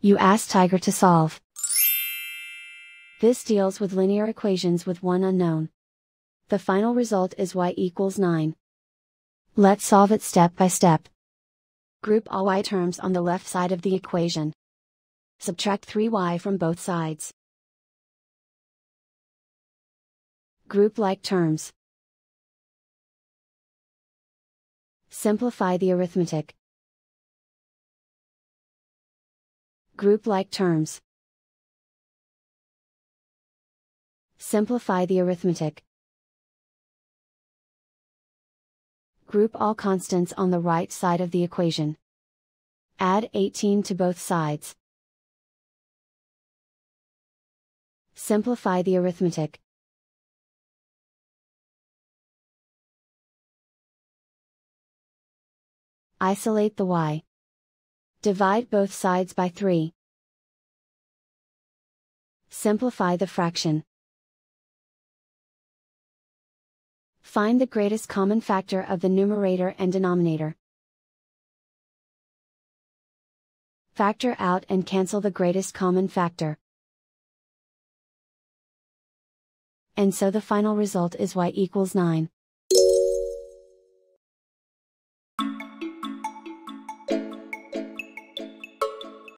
You ask Tiger to solve. This deals with linear equations with one unknown. The final result is y equals 9. Let's solve it step by step. Group all y terms on the left side of the equation. Subtract 3y from both sides. Group like terms. Simplify the arithmetic. Group like terms. Simplify the arithmetic. Group all constants on the right side of the equation. Add 18 to both sides. Simplify the arithmetic. Isolate the y. Divide both sides by 3. Simplify the fraction. Find the greatest common factor of the numerator and denominator. Factor out and cancel the greatest common factor. And so the final result is y equals 9.